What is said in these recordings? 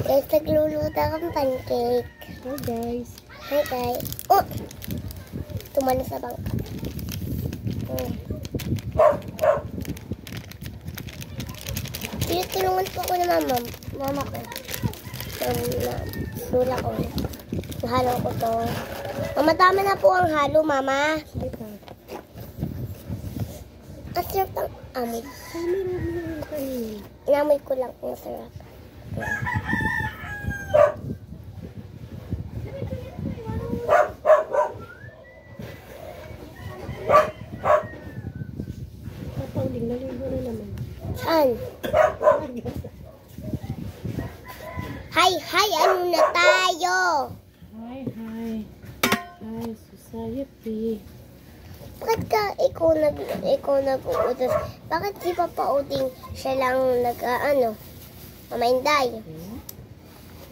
Guys, nagluluto akong pancake. Hi guys. Hi guys. Oh! Tumalo sa bangka. Tinutulungan po ako ng mama ko. Lula ko. Nahalo ko to. Mama, tama na po ang halo, mama. Sige pa. Ang sarap ng amoy. Ay, meron kayo. Inamoy ko lang kung sarap. Papauling, naligo na naman. Saan? Hi, ano na tayo? Hi. Hi, society. Bakit ka ikaw nag-uutos? Bakit si Papa Uding siya lang Mama Inday?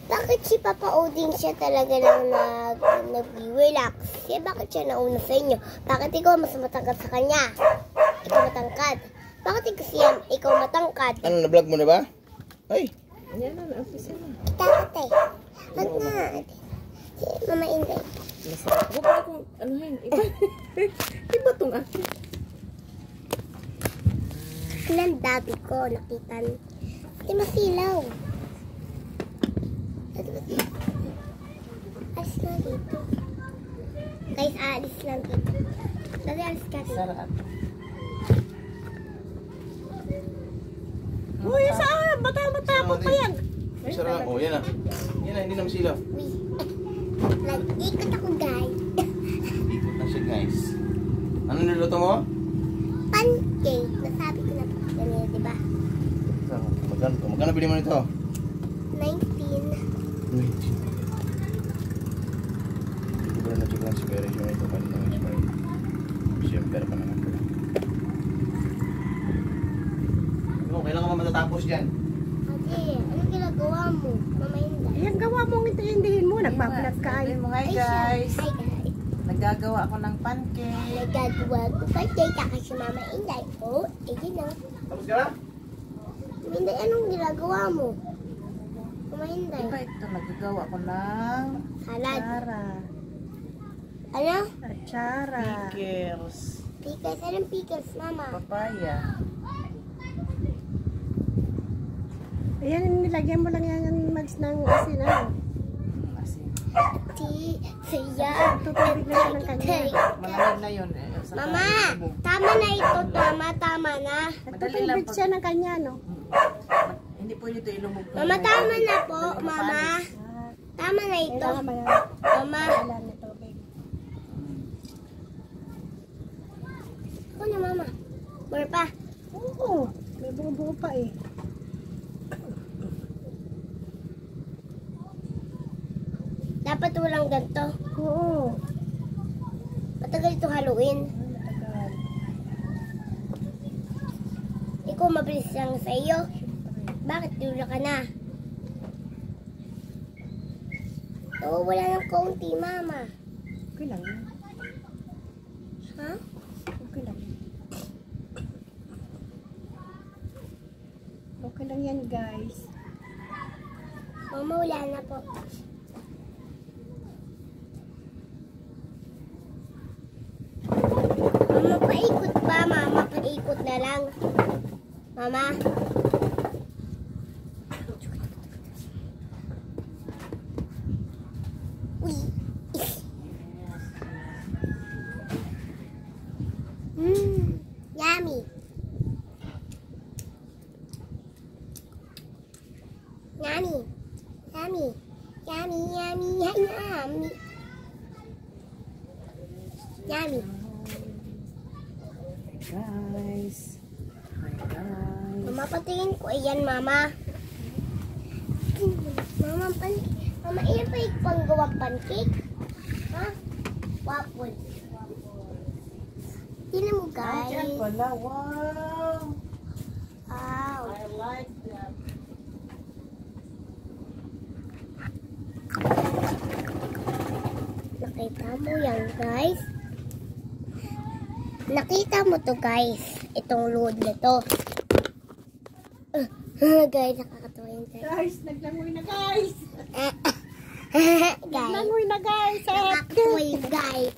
Bakit si Papa Uding siya talaga lang nag-relax? Bakit siya nauna sa inyo? Bakit ikaw mas matangkad sa kanya? Ikaw matangkad. Bakit ikaw matangkad? Ano, na-vlog mo na ba? Ay! Yan na, office na. Takot eh. Wag na. Si Mama Inday. Masarap. Huwag pa akong, iba tong akin. Ilang dati ko nakita. Hindi masilaw. Alis na dito. Guys, aalis lang dito. Dali, alis ka dito. Sarap. Uy, saan? Bata-bata pa yan. Sarap. Oh, yan na. Yan na, hindi na masilaw. Nag-ikot ako, guys. Ikot na siya, guys. Ano niluto mo? Pancake. Nasabi ko na po kanina, di ba? Magkano bili mo nito? 19. Hindi ko na check lang si Perry yung ito kanina ng expired. Siyempre pa naman pala. Kailan ka ba matatapos dyan? Ate, anong ginagawa mo? Mama Inday. Ayan, gawa mong intindihin mo. Nagbablog ka. Hi Ay, guys! Hi, guys. Nagagawa ako ng pancake. Nagagawa ko pancake kasi Mama Inday. Oh, ayun na. Tapos ka na? Mama Inday, anong ginagawa mo? Mama Inday. Diba ito, nagagawa ko ng Salad. Chara. Ano? Chara. Pickles. Pickles. Anong pickles, Mama? Papaya. Ayan, nilagyan mo lang yan mags ng asin. Asin. Siya. Tutubig na siya ng kanya. Malamig na yun eh. Mama, tama na ito. Tama na. Tutubig siya ng kanya, no? Hindi pwede ito ilumog. Mama, tama na po, Mama. Tama na ito. Mama. Wala na tubig. Ako na, Mama. More pa. Oo, may buo pa eh. Dapat walang ganito. Oo. Matagal ito haluin. Matagal. Ikaw mabilis lang sa iyo. Bakit dula ka na? Oo, wala nang kaunti, Mama. Okay lang yan. Ha? Okay lang. Okay lang yan, guys. Mama, wala na po. Mama, paikot pa. Mama, paikot na lang. Mama. Uy. Yummy. Yummy. Yummy. Yummy, yummy, yummy. Yummy. Guys. Hi guys. Mama, patingin ko. Ayan, Mama. Mama, iyan pa yung panggawang pancake? Ha? Waffle. Tingnan mo, guys. Ayan pala. Wow. Wow. I like that. Nakita mo yan, guys? Nakita mo to, guys. Itong load na to. Guys, nakakatawa yun, guys. Guys, naglangoy na guys. Guys. Naglangoy na guys. Nakakatuloy, guys.